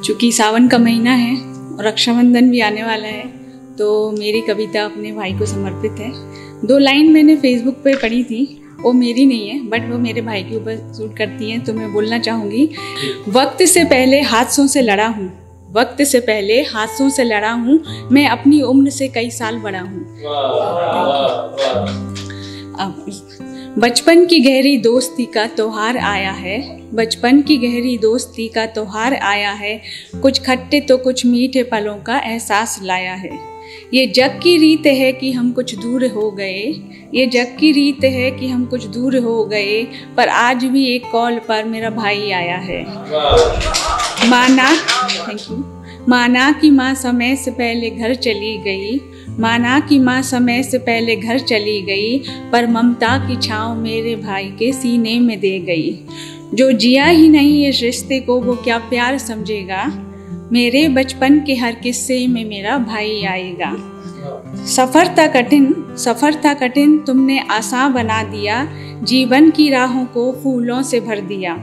चूँकि सावन का महीना है और रक्षाबंधन भी आने वाला है, तो मेरी कविता अपने भाई को समर्पित है। 2 लाइन मैंने फेसबुक पे पढ़ी थी, वो मेरी नहीं है बट वो मेरे भाई के ऊपर सूट करती हैं, तो मैं बोलना चाहूँगी। वक्त से पहले हादसों से लड़ा हूँ, वक्त से पहले हादसों से लड़ा हूँ, मैं अपनी उम्र से कई साल बड़ा हूँ। बचपन की गहरी दोस्ती का त्योहार आया है, बचपन की गहरी दोस्ती का त्योहार आया है, कुछ खट्टे तो कुछ मीठे पलों का एहसास लाया है। ये जग की रीत है कि हम कुछ दूर हो गए, ये जग की रीत है कि हम कुछ दूर हो गए, पर आज भी एक कॉल पर मेरा भाई आया है। माना कि माँ समय से पहले घर चली गई, माना कि माँ समय से पहले घर चली गई, पर ममता की छाँव मेरे भाई के सीने में दे गई। जो जिया ही नहीं इस रिश्ते को वो क्या प्यार समझेगा, मेरे बचपन के हर किस्से में मेरा भाई आएगा। सफ़र था कठिन तुमने आसान बना दिया, जीवन की राहों को फूलों से भर दिया।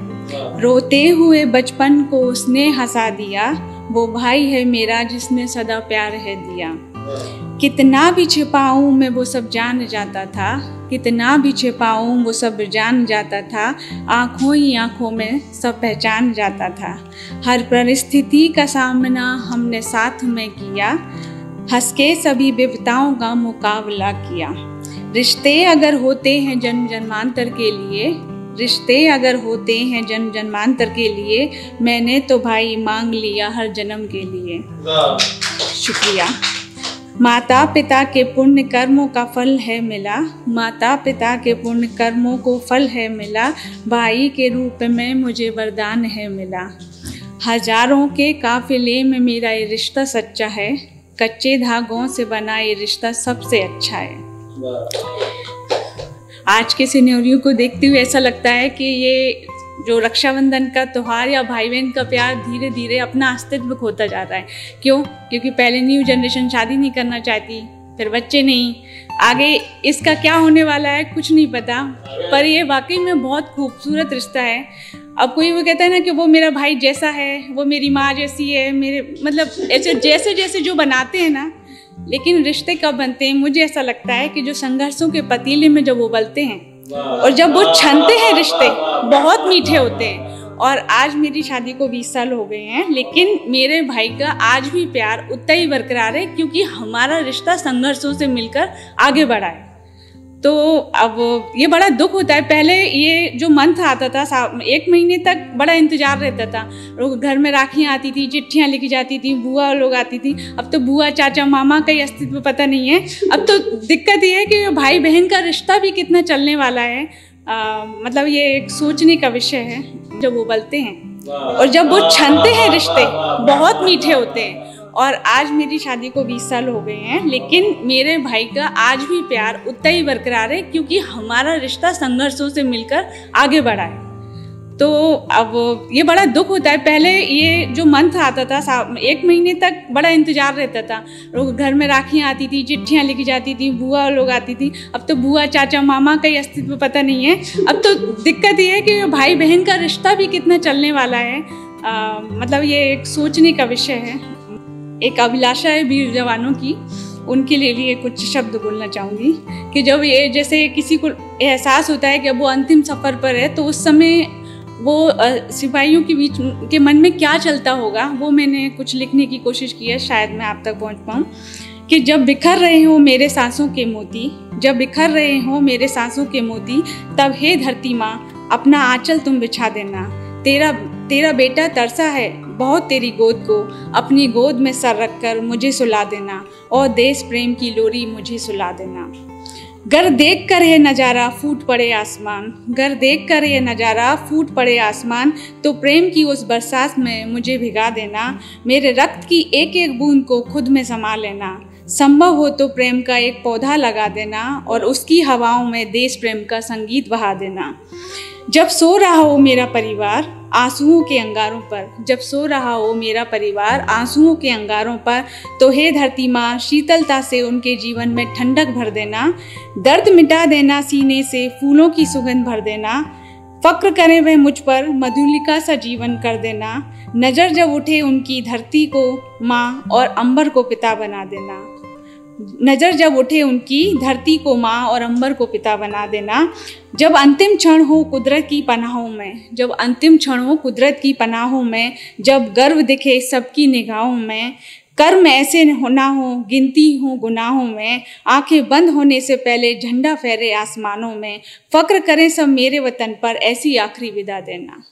रोते हुए बचपन को उसने हंसा दिया, वो भाई है मेरा जिसने सदा प्यार है दिया। कितना भी छिपाऊं मैं वो सब जान जाता था, कितना भी छिपाऊं वो सब जान जाता था, आँखों ही आँखों में सब पहचान जाता था। हर परिस्थिति का सामना हमने साथ में किया, हंस के सभी विपदाओं का मुकाबला किया। रिश्ते अगर होते हैं जन्म जन्मांतर के लिए, रिश्ते अगर होते हैं जन्म जन्मांतर के लिए, मैंने तो भाई मांग लिया हर जन्म के लिए। शुक्रिया। माता पिता के पुण्य कर्मों का फल है मिला, माता पिता के पुण्य कर्मों को फल है मिला, भाई के रूप में मुझे वरदान है मिला। हजारों के काफिले में मेरा ये रिश्ता सच्चा है, कच्चे धागों से बना ये रिश्ता सबसे अच्छा है। आज के सिनेरियो को देखते हुए ऐसा लगता है कि ये जो रक्षाबंधन का त्यौहार या भाई बहन का प्यार धीरे धीरे अपना अस्तित्व खोता जा रहा है। क्यों? क्योंकि पहले न्यू जनरेशन शादी नहीं करना चाहती, फिर बच्चे नहीं, आगे इसका क्या होने वाला है कुछ नहीं पता, पर ये वाकई में बहुत खूबसूरत रिश्ता है। अब कोई वो कहता है ना कि वो मेरा भाई जैसा है, वो मेरी माँ जैसी है, मेरे मतलब ऐसे जैसे जैसे जो बनाते हैं ना, लेकिन रिश्ते कब बनते हैं? मुझे ऐसा लगता है कि जो संघर्षों के पतीले में जब उबलते हैं और जब वो छनते हैं, रिश्ते बहुत मीठे होते हैं। और आज मेरी शादी को 20 साल हो गए हैं, लेकिन मेरे भाई का आज भी प्यार उतना ही बरकरार है, क्योंकि हमारा रिश्ता संघर्षों से मिलकर आगे बढ़ा है। तो अब ये बड़ा दुख होता है। पहले ये जो मंथ आता था 1 महीने तक बड़ा इंतजार रहता था, घर में राखियाँ आती थी, चिट्ठियाँ लिखी जाती थी, बुआ लोग आती थी। अब तो बुआ चाचा मामा का ही अस्तित्व पता नहीं है। अब तो दिक्कत ये है कि भाई बहन का रिश्ता भी कितना चलने वाला है। मतलब ये एक सोचने का विषय है। जब उबलते हैं और जब वो छनते हैं, रिश्ते बहुत मीठे होते हैं। और आज मेरी शादी को 20 साल हो गए हैं, लेकिन मेरे भाई का आज भी प्यार उतना ही बरकरार है, क्योंकि हमारा रिश्ता संघर्षों से मिलकर आगे बढ़ा है। तो अब ये बड़ा दुख होता है। पहले ये जो मंथ आता था 1 महीने तक बड़ा इंतजार रहता था, घर में राखियाँ आती थी, चिट्ठियाँ लिखी जाती थी, बुआ लोग आती थी। अब तो बुआ चाचा मामा का ही अस्तित्व पता नहीं है। अब तो दिक्कत ये है कि भाई बहन का रिश्ता भी कितना चलने वाला है। मतलब ये एक सोचने का विषय है। एक अभिलाषा है वीर जवानों की, उनके लिए कुछ शब्द बोलना चाहूँगी कि जब ये जैसे किसी को एहसास होता है कि अब वो अंतिम सफ़र पर है, तो उस समय वो सिपाहियों के बीच के मन में क्या चलता होगा, वो मैंने कुछ लिखने की कोशिश की है, शायद मैं आप तक पहुँच पाऊँ। कि जब बिखर रहे हो मेरे सांसों के मोती, जब बिखर रहे हो मेरे सांसों के मोती, तब हे धरती माँ अपना आंचल तुम बिछा देना। तेरा बेटा तरसा है बहुत तेरी गोद को, अपनी गोद में सर रखकर मुझे सुला देना, और देश प्रेम की लोरी मुझे सुला देना। गर देख कर ये नज़ारा फूट पड़े आसमान, गर देख कर ये नज़ारा फूट पड़े आसमान, तो प्रेम की उस बरसात में मुझे भिगा देना। मेरे रक्त की एक एक बूंद को खुद में समा लेना। संभव हो तो प्रेम का एक पौधा लगा देना, और उसकी हवाओं में देश प्रेम का संगीत बहा देना। जब सो रहा हो मेरा परिवार आंसुओं के अंगारों पर, जब सो रहा हो मेरा परिवार आंसुओं के अंगारों पर, तो हे धरती माँ शीतलता से उनके जीवन में ठंडक भर देना। दर्द मिटा देना सीने से, फूलों की सुगंध भर देना। फ़क्र करें वह मुझ पर, मधुलिका सा जीवन कर देना। नज़र जब उठे उनकी, धरती को माँ और अंबर को पिता बना देना। नज़र जब उठे उनकी, धरती को माँ और अंबर को पिता बना देना। जब अंतिम क्षण हो कुदरत की पनाहों में, जब अंतिम क्षण हो कुदरत की पनाहों में, जब गर्व दिखे सबकी निगाहों में, कर्म ऐसे ना हो गिनती हो गुनाहों में, आंखें बंद होने से पहले झंडा फहरे आसमानों में, फ़क्र करें सब मेरे वतन पर, ऐसी आखिरी विदा देना।